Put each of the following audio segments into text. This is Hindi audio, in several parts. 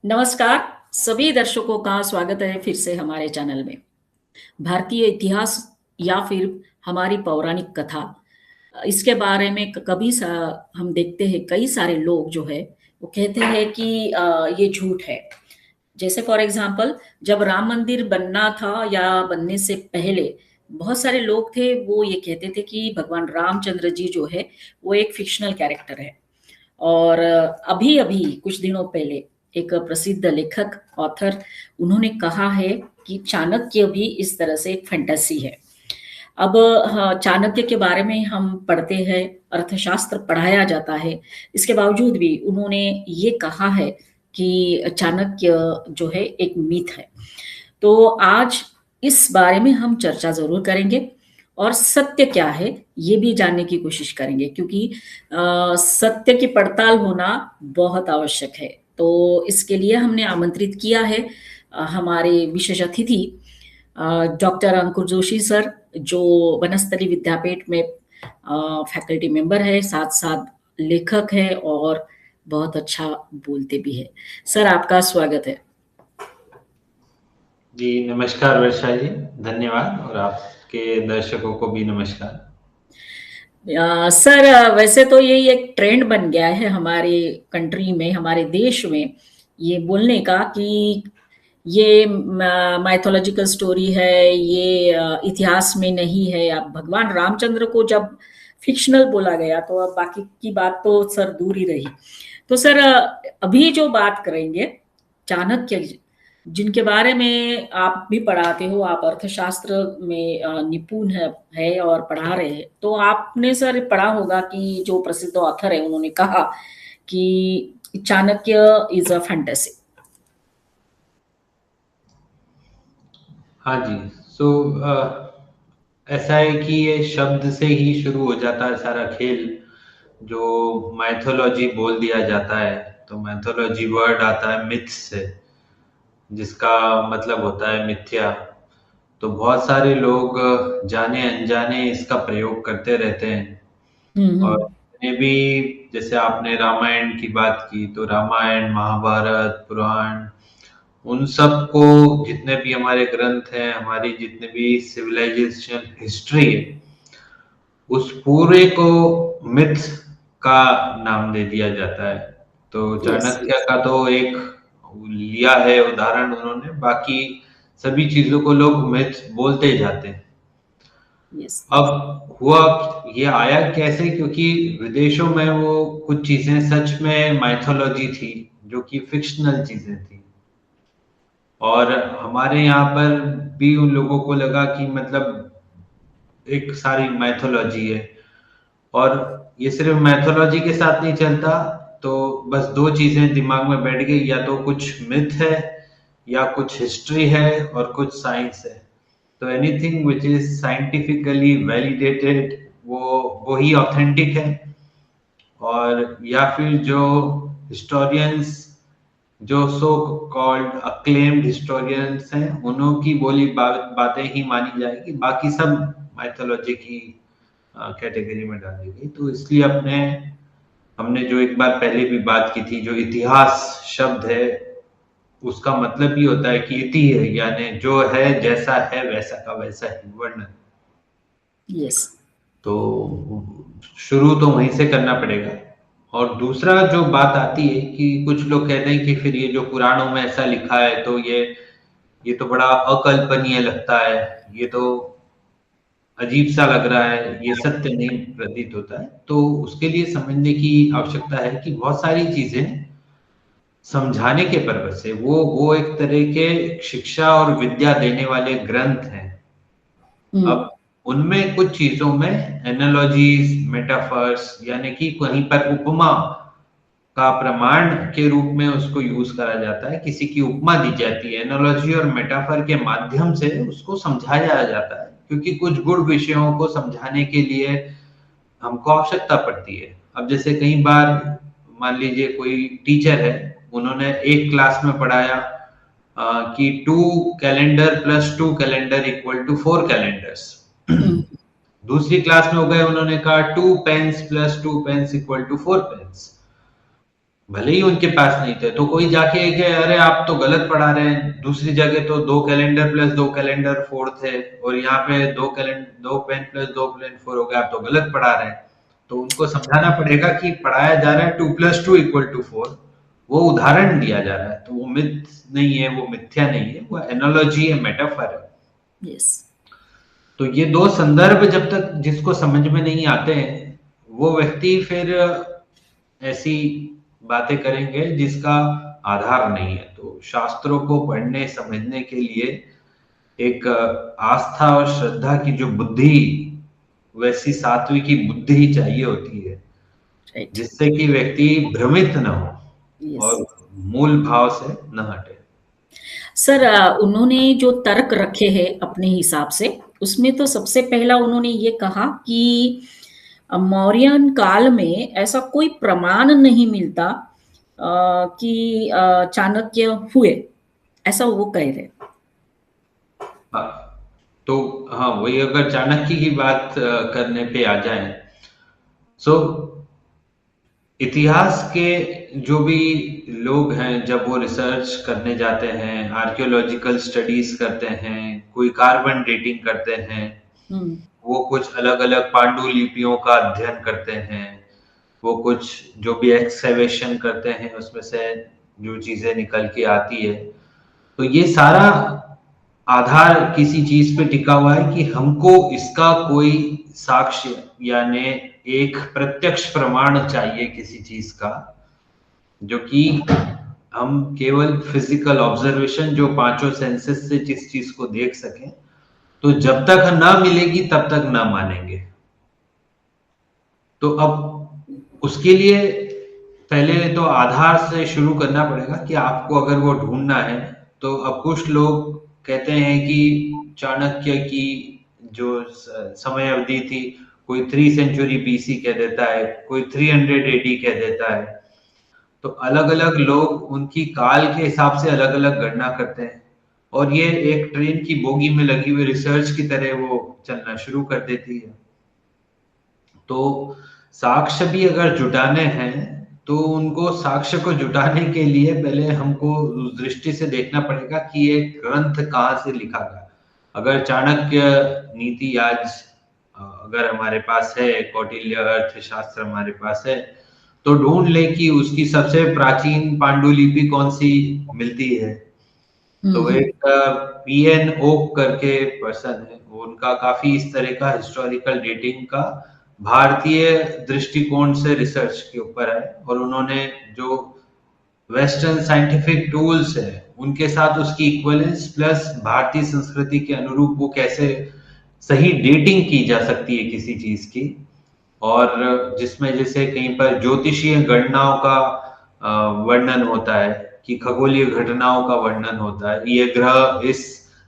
नमस्कार, सभी दर्शकों का स्वागत है फिर से हमारे चैनल में। भारतीय इतिहास या फिर हमारी पौराणिक कथा, इसके बारे में कभी सा हम देखते हैं कई सारे लोग जो है वो कहते हैं कि ये झूठ है। जैसे फॉर एग्जाम्पल जब राम मंदिर बनना था या बनने से पहले बहुत सारे लोग थे वो ये कहते थे कि भगवान रामचंद्र जी जो है वो एक फिक्शनल कैरेक्टर है। और अभी अभी कुछ दिनों पहले एक प्रसिद्ध लेखक ऑथर उन्होंने कहा है कि चाणक्य भी इस तरह से एक फैंटेसी है। अब हाँ, चाणक्य के बारे में हम पढ़ते हैं, अर्थशास्त्र पढ़ाया जाता है, इसके बावजूद भी उन्होंने ये कहा है कि चाणक्य जो है एक मिथ है। तो आज इस बारे में हम चर्चा जरूर करेंगे और सत्य क्या है ये भी जानने की कोशिश करेंगे, क्योंकि सत्य की पड़ताल होना बहुत आवश्यक है। तो इसके लिए हमने आमंत्रित किया है हमारे विशेष अतिथि डॉक्टर अंकुर जोशी सर, जो वनस्थली विद्यापीठ में फैकल्टी मेंबर है, साथ साथ लेखक है और बहुत अच्छा बोलते भी है। सर, आपका स्वागत है। जी नमस्कार वर्षा जी, धन्यवाद। और आपके दर्शकों को भी नमस्कार। सर, वैसे तो यही एक ट्रेंड बन गया है हमारे कंट्री में, हमारे देश में, ये बोलने का कि ये माइथोलॉजिकल स्टोरी है, ये इतिहास में नहीं है। अब भगवान रामचंद्र को जब फिक्शनल बोला गया तो अब बाकी की बात तो सर दूर ही रही। तो सर, अभी जो बात करेंगे चाणक्य जिनके बारे में आप भी पढ़ाते हो, आप अर्थशास्त्र में निपुण है और पढ़ा रहे हैं, तो आपने सर पढ़ा होगा कि जो प्रसिद्ध ऑथर है उन्होंने कहा कि चाणक्य इज अ फैंटेसी। हाँ जी। सो ऐसा है कि ये शब्द से ही शुरू हो जाता है सारा खेल। जो माइथोलॉजी बोल दिया जाता है, तो माइथोलॉजी वर्ड आता है मिथ से, जिसका मतलब होता है मिथ्या। तो बहुत सारे लोग जाने अनजाने इसका प्रयोग करते रहते हैं। और हम्म। जितने भी, जैसे आपने रामायण की बात की, तो रामायण, महाभारत, पुराण, उन सबको, जितने भी हमारे ग्रंथ हैं, हमारी जितने भी सिविलाइजेशन हिस्ट्री है, उस पूरे को मिथ का नाम दे दिया जाता है। तो यस। चाणक्य का तो एक लिया है उदाहरण उन्होंने, बाकी सभी चीजों को लोग मिथ बोलते जाते हैं। यस। अब हुआ, ये आया कैसे? क्योंकि विदेशों में वो कुछ चीजें सच में माइथोलॉजी थी, जो कि फिक्शनल चीजें थी। और हमारे यहाँ पर भी उन लोगों को लगा कि मतलब एक सारी मैथोलॉजी है। और ये सिर्फ मैथोलॉजी के साथ नहीं चलता। तो बस दो चीजें दिमाग में बैठ गई, या तो कुछ मिथ है या कुछ हिस्ट्री है और कुछ साइंस है। तो anything which is scientifically validated, वो ही ऑथेंटिक है। और या फिर जो हिस्टोरियंस, जो सो कॉल्ड अक्लेम्ड हिस्टोरियंस हैं, उन्हों की बोली बातें ही मानी जाएगी, बाकी सब माइथोलॉजी की कैटेगरी में डाल दी गई। तो इसलिए हमने जो एक बार पहले भी बात की थी, जो इतिहास शब्द है, उसका मतलब ही होता है कि इति है, यानी जो है, जैसा है वैसा का वैसा ही वर्णन। यस। तो शुरू तो वहीं से करना पड़ेगा। और दूसरा जो बात आती है कि कुछ लोग कहते हैं कि फिर ये जो पुराणों में ऐसा लिखा है, तो ये तो बड़ा अकल्पनीय लगता है, ये तो अजीब सा लग रहा है, ये सत्य नहीं प्रतीत होता है। तो उसके लिए समझने की आवश्यकता है कि बहुत सारी चीजें समझाने के पर्पज से, वो एक तरह के शिक्षा और विद्या देने वाले ग्रंथ हैं। हम्म। अब उनमें कुछ चीजों में एनालॉजीज, मेटाफर्स, यानी कि कहीं पर उपमा का प्रमाण के रूप में उसको यूज करा जाता है, किसी की उपमा दी जाती है, एनालॉजी और मेटाफर के माध्यम से उसको समझाया जाता है, क्योंकि कुछ गुण विषयों को समझाने के लिए हमको आवश्यकता पड़ती है। अब जैसे कई बार मान लीजिए कोई टीचर है, उन्होंने एक क्लास में पढ़ाया कि 2 calendar plus 2 calendar equal to 4 calendars. हम्म। दूसरी क्लास में हो गए, उन्होंने कहा 2 pens plus 2 pens equal to 4 pens. भले ही उनके पास नहीं थे, तो कोई जाके कि अरे आप तो गलत पढ़ा रहे हैं, दूसरी जगह तो 2 कैलेंडर प्लस 2 कैलेंडर 4 थे और यहाँ पे 2 पेन प्लस 2 पेन 4 हो गया, आप तो गलत पढ़ा रहे हैं। तो उनको समझाना पड़ेगा कि पढ़ाया जा रहा है 2 प्लस 2 इक्वल टू 4, वो उदाहरण दिया जा रहा है, तो वो मिथ नहीं है, वो मिथ्या नहीं है, वो एनालॉजी है, मेटाफर है। यस। तो ये दो संदर्भ जब तक जिसको समझ में नहीं आते हैं, वो व्यक्ति फिर ऐसी बातें करेंगे जिसका आधार नहीं है। तो शास्त्रों को पढ़ने समझने के लिए एक आस्था और श्रद्धा की जो बुद्धि, वैसी सात्विकी बुद्धि चाहिए होती है, राइट। जिससे कि व्यक्ति भ्रमित न हो यस। और मूल भाव से न हटे। सर, उन्होंने जो तर्क रखे हैं अपने हिसाब से, उसमें तो सबसे पहला उन्होंने ये कहा कि मौर्यन काल में ऐसा कोई प्रमाण नहीं मिलता कि चाणक्य हुए, ऐसा वो कह रहे। हाँ, तो हाँ, वही अगर चाणक्य की बात करने पे आ जाए, सो इतिहास के जो भी लोग हैं, जब वो रिसर्च करने जाते हैं, आर्कियोलॉजिकल स्टडीज करते हैं, कोई कार्बन डेटिंग करते हैं, हम्म। वो कुछ अलग अलग पांडुलिपियों का अध्ययन करते हैं, वो कुछ जो भी एक्सकेवेशन करते हैं, उसमें से जो चीजें निकल के आती है, तो ये सारा आधार किसी चीज पे टिका हुआ है कि हमको इसका कोई साक्ष्य यानी एक प्रत्यक्ष प्रमाण चाहिए किसी चीज का, जो कि हम केवल फिजिकल ऑब्जर्वेशन जो पांचों सेंसेस से जिस चीज को देख सकें, तो जब तक ना मिलेगी तब तक ना मानेंगे। तो अब उसके लिए पहले तो आधार से शुरू करना पड़ेगा कि आपको अगर वो ढूंढना है। तो अब कुछ लोग कहते हैं कि चाणक्य की जो समय अवधि थी, कोई 3 सेंचुरी बीसी कह देता है, कोई 300 एडी कह देता है। तो अलग अलग लोग उनकी काल के हिसाब से अलग अलग गणना करते हैं, और ये एक ट्रेन की बोगी में लगी हुई रिसर्च की तरह वो चलना शुरू कर देती है। तो साक्ष्य भी अगर जुटाने हैं, तो उनको साक्ष्य को जुटाने के लिए पहले हमको उस दृष्टि से देखना पड़ेगा कि ये ग्रंथ कहाँ से लिखा गया। अगर चाणक्य नीति आज अगर हमारे पास है, कौटिल्य अर्थशास्त्र हमारे पास है, तो ढूंढ ले कि उसकी सबसे प्राचीन पांडुलिपि कौन सी मिलती है। तो हम्म। एक पीएन ओक करके पर्सन है, उनका काफी इस तरह का हिस्टोरिकल डेटिंग का भारतीय दृष्टिकोण से रिसर्च के ऊपर है, और उन्होंने जो वेस्टर्न साइंटिफिक टूल्स है उनके साथ उसकी इक्विवेलेंस प्लस भारतीय संस्कृति के अनुरूप वो कैसे सही डेटिंग की जा सकती है किसी चीज की, और जिसमें जैसे कहीं पर ज्योतिषीय गणनाओं का वर्णन होता है, कि खगोलीय घटनाओं का वर्णन होता है, ये ग्रह इस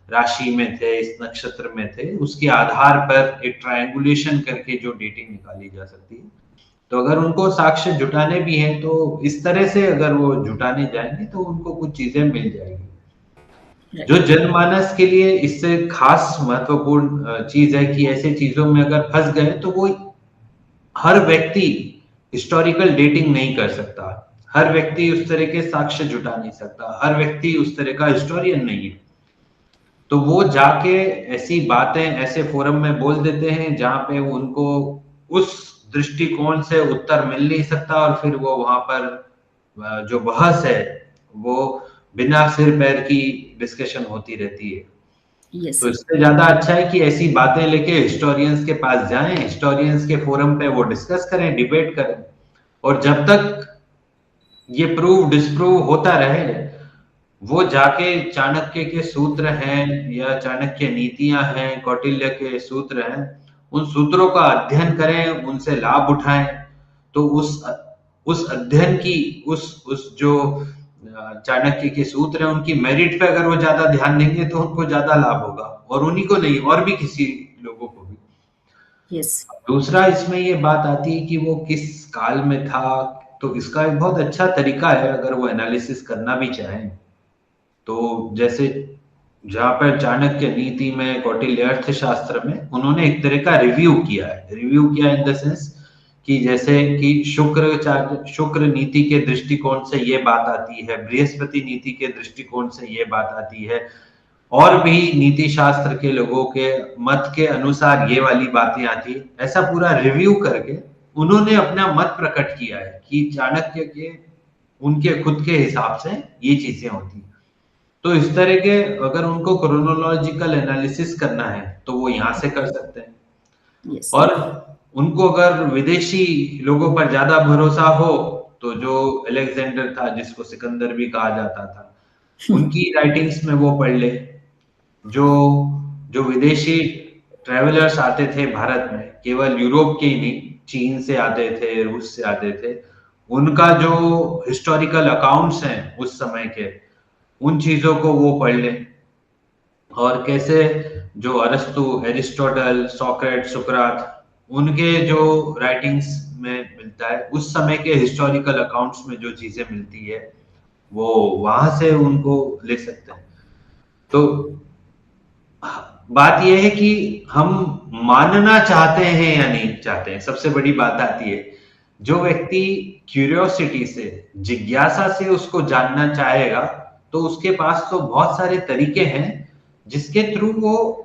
राशि में थे, इस नक्षत्र में थे, उसके आधार पर एक ट्रायंगुलेशन करके जो डेटिंग निकाली जा सकती है। तो अगर उनको साक्ष्य जुटाने भी हैं, तो इस तरह से अगर वो जुटाने जाएंगे तो उनको कुछ चीजें मिल जाएगी। जो राइट। जनमानस के लिए इससे खास महत्वपूर्ण चीज है कि ऐसे चीजों में अगर फंस गए तो वो हर व्यक्ति हिस्टोरिकल डेटिंग नहीं कर सकता, हर व्यक्ति उस तरह के साक्ष्य जुटा नहीं सकता, हर व्यक्ति उस तरह का हिस्टोरियन नहीं है। तो वो जाके ऐसी बातें ऐसे फोरम में बोल देते हैं जहां पे उनको उस दृष्टिकोण से उत्तर मिल नहीं सकता, और फिर वो वहां पर जो बहस है वो बिना सिर पैर की डिस्कशन होती रहती है। यस तो सर। इससे ज्यादा अच्छा है कि ऐसी बातें लेके हिस्टोरियंस के पास जाएं, हिस्टोरियंस के फोरम पे वो डिस्कस करें, डिबेट करें, और जब तक ये प्रूव डिस्प्रूव होता रहे, वो जाके चाणक्य के सूत्र हैं या चाणक्य नीतियां हैं, कौटिल्य के सूत्र हैं, उन सूत्रों का अध्ययन करें, उनसे लाभ उठाएं। तो उस अध्ययन की उस जो चाणक्य के सूत्र हैं उनकी मेरिट पे अगर वो ज्यादा ध्यान देंगे तो उनको ज्यादा लाभ होगा, और उन्हीं को नहीं और भी किसी लोगों को भी। यस। दूसरा इसमें ये बात आती है कि वो किस काल में था, तो इसका एक बहुत अच्छा तरीका है अगर वो एनालिसिस करना भी चाहें। तो जैसे जहां पर चाणक्य नीति में, कौटिल्य अर्थशास्त्र में उन्होंने एक तरह का रिव्यू किया है, रिव्यू किया इन द सेंस कि जैसे कि शुक्र नीति के दृष्टिकोण से ये बात आती है, बृहस्पति नीति के दृष्टिकोण से ये बात आती है, और भी नीति शास्त्र के लोगों के मत के अनुसार ये वाली बातें आती है। ऐसा पूरा रिव्यू करके उन्होंने अपना मत प्रकट किया है कि चाणक्य के उनके खुद के हिसाब से ये चीजें होती हैं। तो इस तरह के अगर उनको क्रोनोलॉजिकल एनालिसिस करना है तो वो यहाँ से कर सकते हैं। यस। और उनको अगर विदेशी लोगों पर ज्यादा भरोसा हो तो जो अलेक्जेंडर था, जिसको सिकंदर भी कहा जाता था, उनकी राइटिंग्स में वो पढ़ ले। जो जो विदेशी ट्रेवलर्स आते थे भारत में, केवल यूरोप के ही नहीं, चीन से आते थे, रूस से आते थे, उनका जो हिस्टोरिकल अकाउंट्स हैं उस समय के, उन चीजों को वो पढ़ ले। और कैसे जो अरस्तु, एरिस्टोटल, सोक्रेट, सुकरात, उनके जो राइटिंग्स में मिलता है, उस समय के हिस्टोरिकल अकाउंट्स में जो चीजें मिलती है, वो वहां से उनको ले सकते हैं। तो बात यह है कि हम मानना चाहते हैं या नहीं चाहते हैं, सबसे बड़ी बात आती है। जो व्यक्ति क्यूरियोसिटी से, जिज्ञासा से उसको जानना चाहेगा, तो उसके पास तो बहुत सारे तरीके हैं जिसके थ्रू वो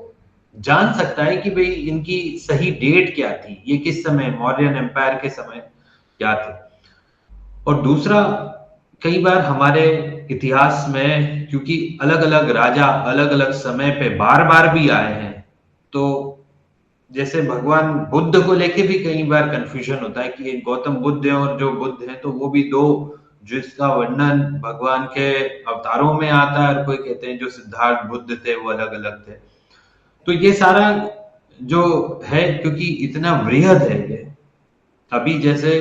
जान सकता है कि भाई इनकी सही डेट क्या थी, ये किस समय, मौर्यन एम्पायर के समय क्या थे। और दूसरा, कई बार हमारे इतिहास में क्योंकि अलग अलग राजा अलग अलग समय पे बार बार भी आए हैं, तो जैसे भगवान बुद्ध को लेके भी कई बार कंफ्यूजन होता है कि एक गौतम बुद्ध है और जो बुद्ध है, तो वो भी दो, जिसका वर्णन भगवान के अवतारों में आता है, और कोई कहते हैं जो सिद्धार्थ बुद्ध थे वो अलग अलग थे। तो ये सारा जो है, क्योंकि इतना वृहद है ये, अभी जैसे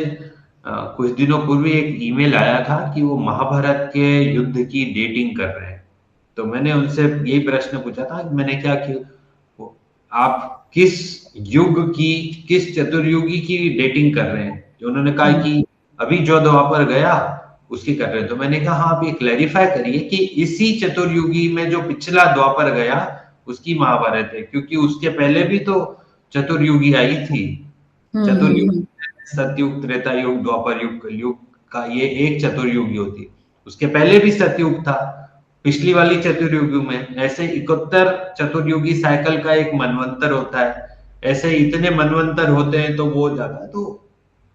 कुछ दिनों पूर्व एक ईमेल आया था कि वो महाभारत के युद्ध की डेटिंग कर रहे हैं। तो मैंने उनसे यही प्रश्न पूछा था, मैंने क्या कि आप किस युग की, किस चतुर्युगी की डेटिंग कर रहे हैं। तो उन्होंने कहा कि अभी जो द्वापर गया उसकी कर रहे हैं। तो मैंने कहा हाँ, आप ये क्लैरिफाई करिए कि इसी चतुर्युगी में जो पिछला द्वापर गया उसकी महाभारत है, क्योंकि उसके पहले भी तो चतुर्युगी आई थी। चतुर्युग, सतयुग, त्रेता युग, द्वापर युग, कलयुग का ये एक चतुर्युगी होती। उसके पहले भी सतयुग था, पिछली वाली चतुर्युगी में। ऐसे 71 चतुर्युगी साइकिल का एक मनवंतर होता है, ऐसे इतने मनवंतर होते हैं, तो वो ज्यादा। तो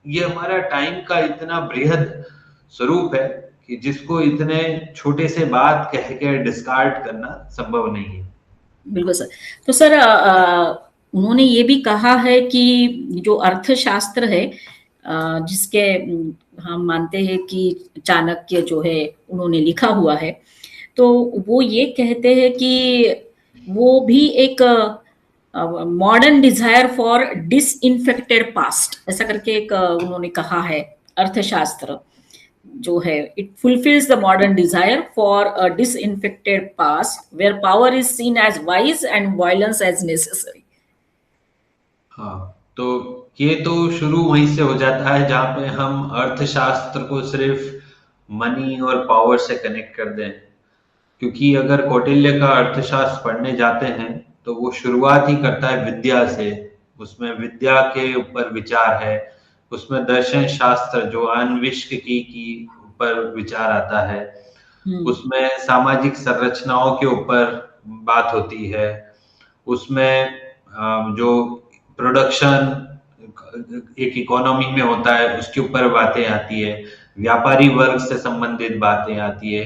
ये हमारा टाइम का इतना बृहद स्वरूप है कि जिसको इतने छोटे से बात कह के डिस्कार्ड करना संभव नहीं है। बिल्कुल सर। तो सर उन्होंने ये भी कहा है कि जो अर्थशास्त्र है, जिसके हम मानते हैं कि चाणक्य जो है उन्होंने लिखा हुआ है, तो वो ये कहते हैं कि वो भी एक modern desire for disinfected past, ऐसा करके एक उन्होंने कहा है। अर्थशास्त्र जो है, it fulfils the modern desire for a disinfected past where power is seen as wise and violence as necessary. हाँ, तो ये तो शुरू वहीं से हो जाता है जहां पे हम अर्थशास्त्र को सिर्फ मनी और पावर से कनेक्ट कर दें। क्योंकि अगर कौटिल्य का अर्थशास्त्र पढ़ने जाते हैं तो वो शुरुआत ही करता है विद्या से। उसमें विद्या के ऊपर विचार है, उसमें दर्शन शास्त्र जो अन्विष्क की ऊपर विचार आता है, उसमें सामाजिक संरचनाओं के ऊपर बात होती है, उसमें जो प्रोडक्शन एक इकोनॉमी में होता है उसके ऊपर बातें आती है, व्यापारी वर्ग से संबंधित बातें आती है,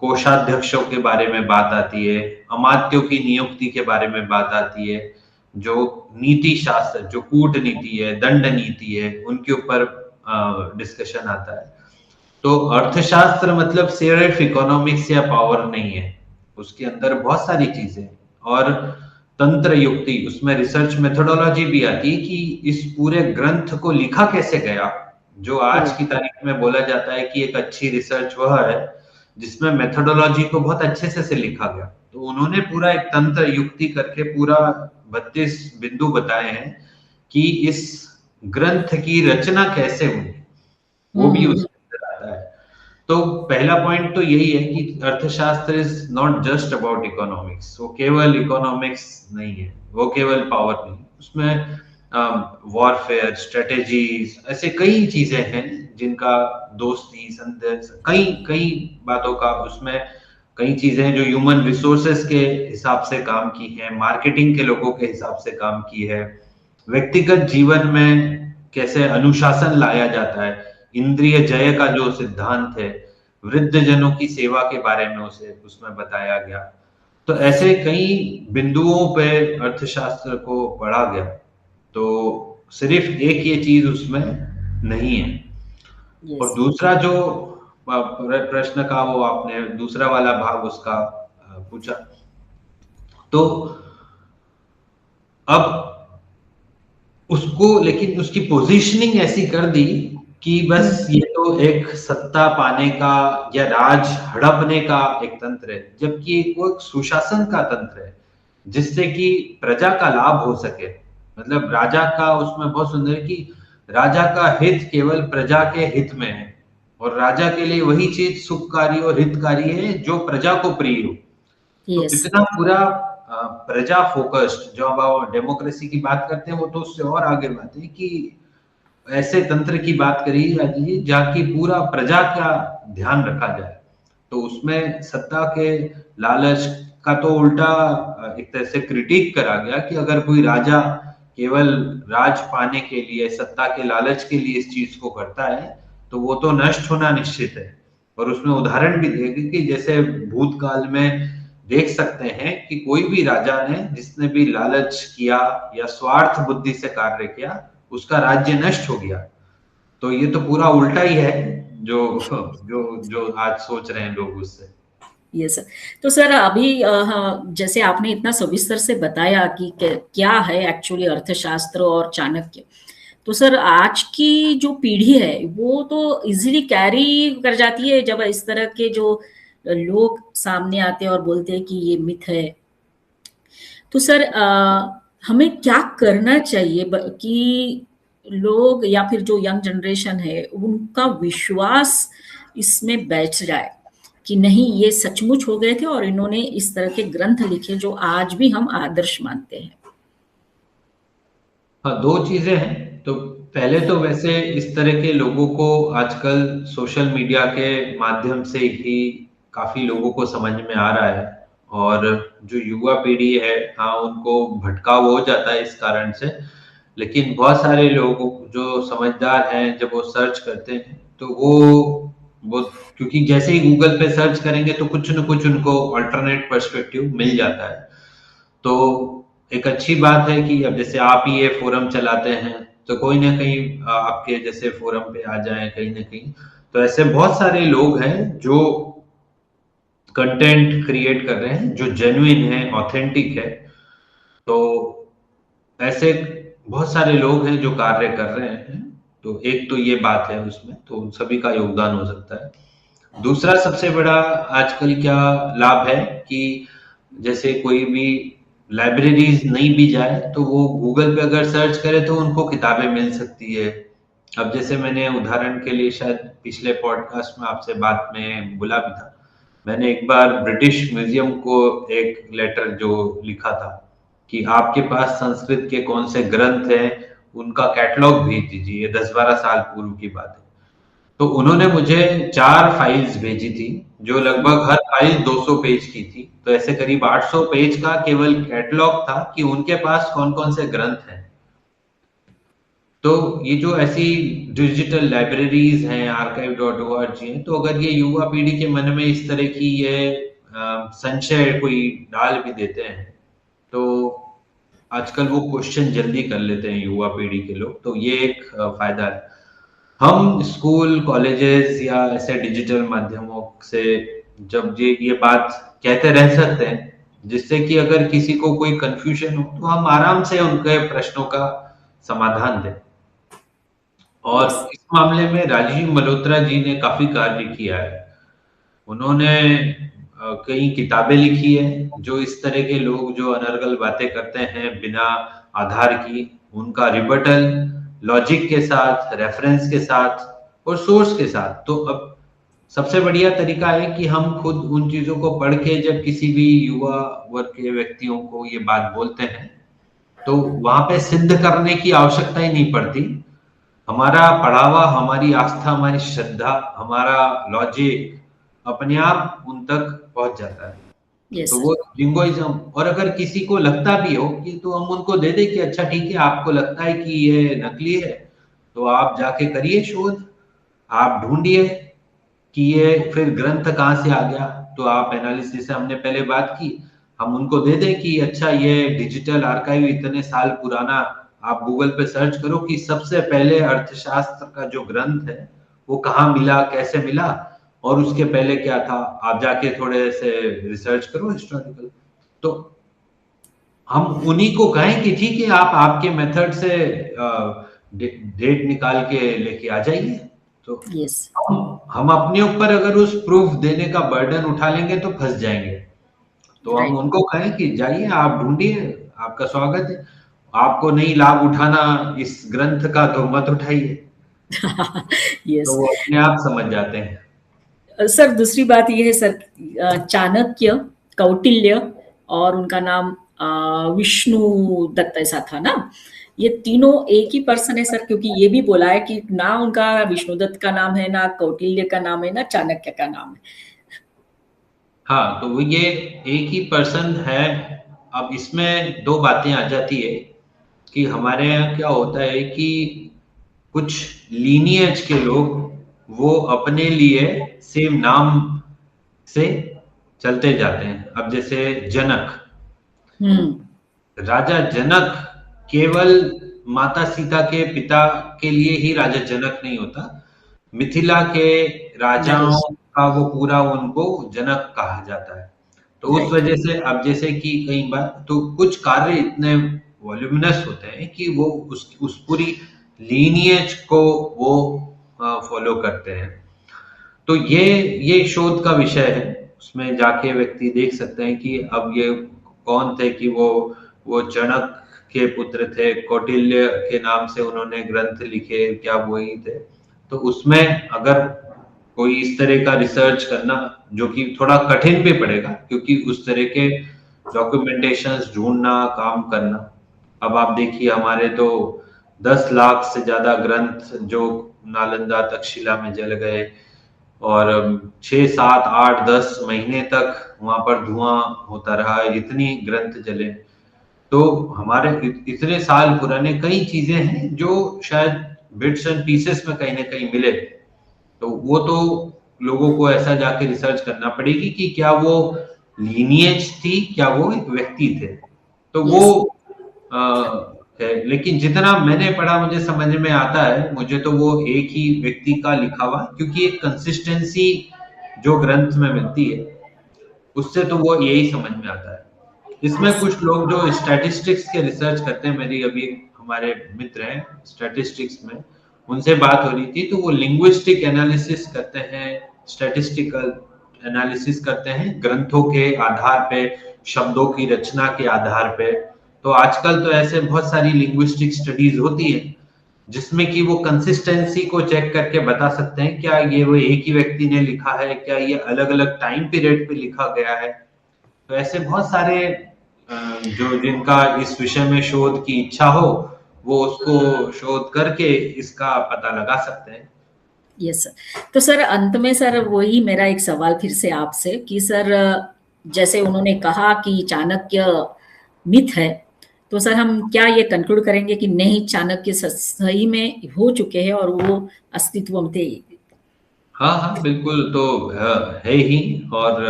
कोषाध्यक्षों के बारे में बात आती है, अमात्यों की नियुक्ति के बारे में बात आती है, जो नीति शास्त्र, जो कूटनीति है, दंड नीति है, उनके ऊपर डिस्कशन आता है। तो अर्थशास्त्र मतलब सिर्फ इकोनॉमिक्स या पावर नहीं है, उसके अंदर बहुत सारी चीजें। और तंत्र युक्ति, उसमें रिसर्च मेथोडोलॉजी भी आती है कि इस पूरे ग्रंथ को लिखा कैसे गया। जो आज की तारीख में बोला जाता है कि एक अच्छी रिसर्च वह है जिसमें मेथोडोलॉजी को बहुत अच्छे से लिखा गया। तो उन्होंने पूरा एक तंत्र युक्ति करके पूरा 32 बिंदु बताए हैं कि इस ग्रंथ की रचना कैसे हुई, वो भी उसके अंदर आता है। तो पहला पॉइंट तो यही है कि अर्थशास्त्र is not just about economics. वो केवल इकोनॉमिक्स नहीं है, वो केवल पावर नहीं, उसमें वॉरफेयर स्ट्रेटेजीज, ऐसे कई चीजें हैं जिनका दोस्ती संदेश, कई कई बातों का उसमें कई चीजें हैं जो ह्यूमन रिसोर्सेस के हिसाब से काम की है, मार्केटिंग के लोगों के हिसाब से काम की है, व्यक्तिगत जीवन में कैसे अनुशासन लाया जाता है, इंद्रिय जय का जो सिद्धांत है, वृद्ध जनों की सेवा के बारे में उसे उसमें बताया गया। तो ऐसे कई बिंदुओं पे अर्थशास्त्र को पढ़ा गया। तो सिर्फ एक ये चीज उसमें नहीं है। और यस। दूसरा जो प्रश्न का वो आपने दूसरा वाला भाग उसका पूछा, तो अब उसको लेकिन उसकी पोजीशनिंग ऐसी कर दी कि बस ये तो एक सत्ता पाने का या राज हड़पने का एक तंत्र है, जबकि वो एक सुशासन का तंत्र है जिससे कि प्रजा का लाभ हो सके। मतलब राजा का उसमें बहुत सुंदर है कि राजा का हित केवल प्रजा के हित में है, और राजा के लिए वही चीज सुखकारी और हितकारी है जो प्रजा को प्रिय हो। तो यस। इतना पूरा प्रजा फोकस्ड, जो अब डेमोक्रेसी की बात करते हैं वो तो उससे और आगे बात है कि ऐसे तंत्र की बात करी जाती है जहाँ की पूरा प्रजा का ध्यान रखा जाए। तो उसमें सत्ता के लालच का तो उल्टा एक तरह से क्रिटिक करा गया कि अगर कोई राजा केवल राज पाने के लिए, सत्ता के लालच के लिए इस चीज को करता है तो वो तो नष्ट होना निश्चित है। और उसमें उदाहरण भी देगी कि जैसे भूतकाल में देख सकते हैं कि कोई भी राजा ने जिसने भी लालच किया या स्वार्थ बुद्धि से कार्य किया, उसका राज्य नष्ट हो गया। तो ये तो पूरा उल्टा ही है जो जो जो आज सोच रहे हैं लोग उससे। Yes sir. तो सर अभी हाँ, जैसे आपने इतना सविस्तर से बताया कि क्या है एक्चुअली अर्थशास्त्र और चाणक्य, तो सर आज की जो पीढ़ी है वो तो इजीली कैरी कर जाती है जब इस तरह के जो लोग सामने आते हैं और बोलते हैं कि ये मिथ है। तो सर हमें क्या करना चाहिए कि लोग या फिर जो यंग जनरेशन है उनका विश्वास इसमें बैठ जाए कि नहीं ये सचमुच हो गए थे और इन्होंने इस तरह के ग्रंथ लिखे जो आज भी हम आदर्श मानते हैं। हाँ, दो चीजें हैं। तो पहले तो वैसे इस तरह के लोगों को आजकल सोशल मीडिया के माध्यम से ही काफी लोगों को समझ में आ रहा है, और जो युवा पीढ़ी है हाँ उनको भटकाव हो जाता है इस कारण से। लेकिन बहुत सारे लोग जो समझदार हैं जब वो सर्च करते हैं तो वो क्योंकि जैसे ही गूगल पे सर्च करेंगे तो कुछ न कुछ उनको अल्टरनेट पर्सपेक्टिव मिल जाता है। तो एक अच्छी बात है कि अब जैसे आप ही ये फोरम चलाते हैं तो कोई ना कहीं आपके जैसे फोरम पे आ जाए कहीं ना कहीं। तो ऐसे बहुत सारे लोग हैं जो कंटेंट क्रिएट कर रहे हैं जो जेन्युइन है, ऑथेंटिक है। तो ऐसे बहुत सारे लोग हैं जो कार्य कर रहे हैं। तो एक तो ये बात है, उसमें तो उन सभी का योगदान हो सकता है। दूसरा सबसे बड़ा आजकल क्या लाभ है कि जैसे कोई भी लाइब्रेरीज नहीं भी जाए तो वो गूगल पे अगर सर्च करे तो उनको किताबें मिल सकती है। अब जैसे मैंने उदाहरण के लिए शायद पिछले पॉडकास्ट में आपसे बात में बोला भी था, मैंने एक बार ब्रिटिश म्यूजियम को एक लेटर जो लिखा था कि आपके पास संस्कृत के कौन से ग्रंथ हैं उनका कैटलॉग भेज दीजिए, ये 10-12 साल पूर्व की बात है। तो उन्होंने मुझे 4 फाइल्स भेजी थी जो लगभग हर फाइल 200 पेज की थी। तो ऐसे करीब 800 पेज का केवल कैटलॉग था कि उनके पास कौन कौन से ग्रंथ हैं। तो ये जो ऐसी डिजिटल लाइब्रेरीज हैं, archive.org हैं, तो अगर ये युवा पीढ़ी के मन में इस तरह की ये संशय कोई डाल भी देते हैं तो आजकल वो क्वेश्चन जल्दी कर लेते हैं युवा पीढ़ी के लोग। तो ये एक फायदा है। हम स्कूल कॉलेजेस या ऐसे डिजिटल माध्यमों से जब ये बात कहते रह सकते हैं जिससे कि अगर किसी को कोई कंफ्यूजन हो तो हम आराम से उनके प्रश्नों का समाधान दें। यस। और इस मामले में राजीव मल्होत्रा जी ने काफी कार्य किया है। उन्होंने कई किताबें लिखी है जो इस तरह के लोग जो अनर्गल बातें करते हैं बिना आधार की, उनका रिबटल लॉजिक के साथ, रेफरेंस के साथ और सोर्स के साथ। तो अब सबसे बढ़िया तरीका है कि हम खुद उन चीजों को पढ़ के जब किसी भी युवा वर्ग के व्यक्तियों को ये बात बोलते हैं तो तो वहां पे सिद्ध करने की आवश्यकता ही नहीं पड़ती। हमारा पढ़ावा, हमारी आस्था, हमारी श्रद्धा, हमारा लॉजिक अपने आप उन तक पहुंच जाता है। यस तो सर। वो जिंगोइज्म, और अगर किसी को लगता भी हो कि, तो हम उनको दे दें कि अच्छा ठीक है, आपको लगता है कि ये नकली है, तो आप जाके करिए शोध, आप ढूंढिए कि ये फिर ग्रंथ कहाँ से आ गया। तो आप एनालिसिस से हमने पहले बात की, हम उनको दे दें कि अच्छा ये डिजिटल आर्काइव इतने साल पुराना, आप गूगल पे सर्च करो कि सबसे पहले अर्थशास्त्र का जो ग्रंथ है वो कहाँ मिला, कैसे मिला, और उसके पहले क्या था, आप जाके थोड़े से रिसर्च करो हिस्टोरिकल। तो हम उन्हीं को कहें कि ठीक है, आप आपके मेथड से डेट निकाल के लेके आ जाइए। तो यस। हम अपने ऊपर अगर उस प्रूफ देने का बर्डन उठा लेंगे तो फंस जाएंगे। तो हम राइट। उनको कहें कि जाइए, आप ढूंढिए, आपका स्वागत है। आपको नहीं लाभ उठाना इस ग्रंथ का तो मत उठाइए। तो यस। वो अपने आप समझ जाते हैं। सर दूसरी बात ये है सर, चाणक्य, कौटिल्य और उनका नाम विष्णु दत्त ऐसा था ना, ये तीनों एक ही पर्सन है सर, क्योंकि ये भी बोला है कि ना उनका विष्णु दत्त का नाम है, ना कौटिल्य का नाम है, ना चाणक्य का नाम है। हाँ, तो वो ये एक ही पर्सन है। अब इसमें दो बातें आ जाती है कि हमारे यहाँ क्या होता है कि कुछ लीनिएज के लोग वो अपने लिए सेम नाम से चलते जाते हैं। अब जैसे जनक, हम्म। राजा जनक केवल माता सीता के पिता के लिए ही राजा जनक नहीं होता, मिथिला के राजाओं नरेश। का वो पूरा उनको जनक कहा जाता है। तो उस राइट। वजह से अब जैसे कि कई बार तो कुछ कार्य इतने वॉल्यूमिनस होते हैं कि वो उस पूरी लीनिएज को वो फॉलो करते हैं। तो ये शोध का विषय है, उसमें जाके व्यक्ति देख सकते हैं कि अब ये कौन थे, कि वो चाणक्य के पुत्र थे, कौटिल्य के नाम से उन्होंने ग्रंथ लिखे, क्या वही थे। तो उसमें अगर कोई इस तरह का रिसर्च करना, जो कि थोड़ा कठिन भी पड़ेगा, क्योंकि उस तरह के डॉक्यूमेंटेशंस ढूंढना, काम करना। अब आप देखिए, हमारे तो 10 लाख से ज्यादा ग्रंथ जो नालंदा तक्षशिला में जल गए, और 6, 7, 8, 10 महीने तक वहां पर धुआं होता रहा, इतनी ग्रंथ जले। तो हमारे इतने साल पुराने कई चीजें हैं जो शायद बिट्स एंड पीसेस में कहीं ना कहीं मिले। तो वो तो लोगों को ऐसा जाके रिसर्च करना पड़ेगी कि क्या वो लीनिएज थी, क्या वो एक व्यक्ति थे। तो वो यस। है। लेकिन जितना मैंने पढ़ा, मुझे समझ में आता है, मुझे तो वो एक ही व्यक्ति का लिखा हुआ, क्योंकि एक कंसिस्टेंसी जो ग्रंथ में मिलती है, उससे तो वो यही समझ में आता है। इसमें यस। कुछ लोग जो स्टैटिस्टिक्स के रिसर्च करते हैं, मेरी अभी हमारे मित्र हैं स्टैटिस्टिक्स में, उनसे बात हो रही थी, तो वो लिंग्विस्टिक एनालिसिस करते हैं, स्टैटिस्टिकल एनालिसिस करते हैं ग्रंथों के आधार पे, शब्दों की रचना के आधार पे। तो आजकल तो ऐसे बहुत सारी लिंग्विस्टिक स्टडीज होती है जिसमें कि वो कंसिस्टेंसी को चेक करके बता सकते हैं क्या ये वो एक ही व्यक्ति ने लिखा है, क्या ये अलग अलग टाइम पीरियड पे लिखा गया है। तो ऐसे बहुत सारे जो जिनका इस विषय में शोध की इच्छा हो, वो उसको शोध करके इसका पता लगा सकते हैं। Yes sir. तो सर अंत में सर वही मेरा एक सवाल फिर से आपसे कि सर, जैसे उन्होंने कहा कि चाणक्य मिथ है, तो सर हम क्या ये कंक्लूड करेंगे कि नहीं, चाणक्य सही में हो चुके हैं और वो अस्तित्व में थे? हाँ हाँ, बिल्कुल। तो है ही। और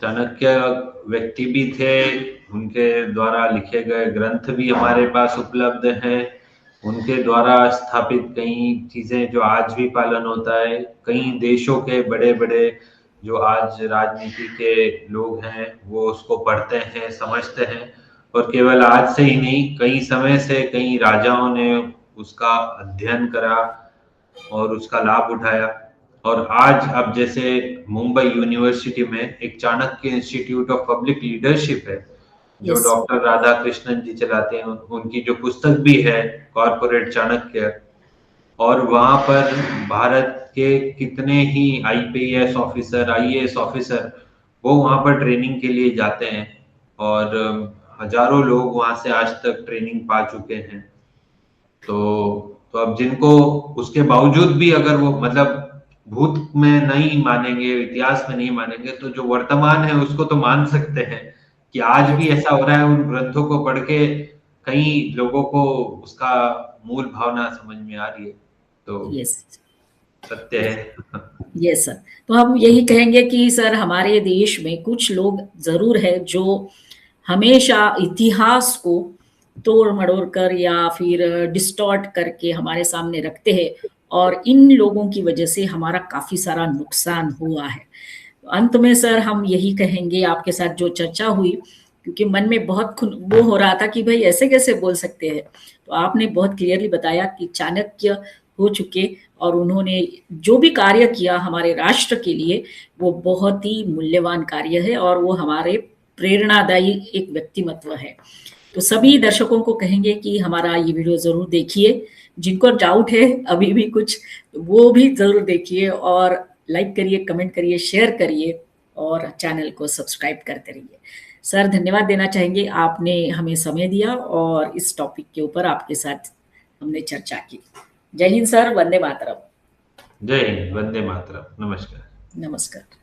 चाणक्य व्यक्ति भी थे, उनके द्वारा लिखे गए ग्रंथ भी हमारे पास उपलब्ध हैं, उनके द्वारा स्थापित कई चीजें जो आज भी पालन होता है। कई देशों के बड़े बड़े जो आज राजनीति के लोग हैं वो उसको पढ़ते हैं, समझते हैं। और केवल आज से ही नहीं, कई समय से कई राजाओं ने उसका अध्ययन करा और उसका लाभ उठाया। और आज अब जैसे मुंबई यूनिवर्सिटी में एक Chanakya institute of public leadership है, जो यस। डॉक्टर राधा कृष्णन जी चलाते हैं। उनकी जो पुस्तक भी है, कॉर्पोरेट चाणक्य, और वहां पर भारत के कितने ही आईपीएस ऑफिसर, आईएएस ऑफिसर वो वहां पर ट्रेनिंग के लिए जाते हैं। और हजारों लोग वहां से आज तक ट्रेनिंग पा चुके हैं। तो अब जिनको उसके बावजूद भी अगर वो मतलब भूत में नहीं मानेंगे, इतिहास में नहीं मानेंगे, तो जो वर्तमान है उसको तो मान सकते हैं कि आज भी यस, ऐसा हो रहा है। उन ग्रंथों को पढ़ के कई लोगों को उसका मूल भावना समझ में आ रही है, तो यस, सत्य है। Yes sir. तो हम यही कहेंगे कि सर हमारे देश में कुछ लोग जरूर है जो हमेशा इतिहास को तोड़ मड़ोड़ कर या फिर डिस्टॉर्ट करके हमारे सामने रखते हैं, और इन लोगों की वजह से हमारा काफी सारा नुकसान हुआ है। अंत में सर हम यही कहेंगे, आपके साथ जो चर्चा हुई, क्योंकि मन में बहुत वो हो रहा था कि भाई ऐसे कैसे बोल सकते हैं, तो आपने बहुत क्लियरली बताया कि चाणक्य हो चुके, और उन्होंने जो भी कार्य किया हमारे राष्ट्र के लिए वो बहुत ही मूल्यवान कार्य है, और वो हमारे प्रेरणादायी एक व्यक्तिमत्व है। तो सभी दर्शकों को कहेंगे कि हमारा ये वीडियो जरूर देखिए, जिनको डाउट है अभी भी कुछ, वो भी जरूर देखिए, और लाइक करिए, कमेंट करिए, शेयर करिए, और चैनल को सब्सक्राइब करते रहिए। सर धन्यवाद देना चाहेंगे, आपने हमें समय दिया और इस टॉपिक के ऊपर आपके साथ हमने चर्चा की। जय हिंद सर, वंदे मातरम। जय हिंद, वंदे मातरम, नमस्कार। नमस्कार।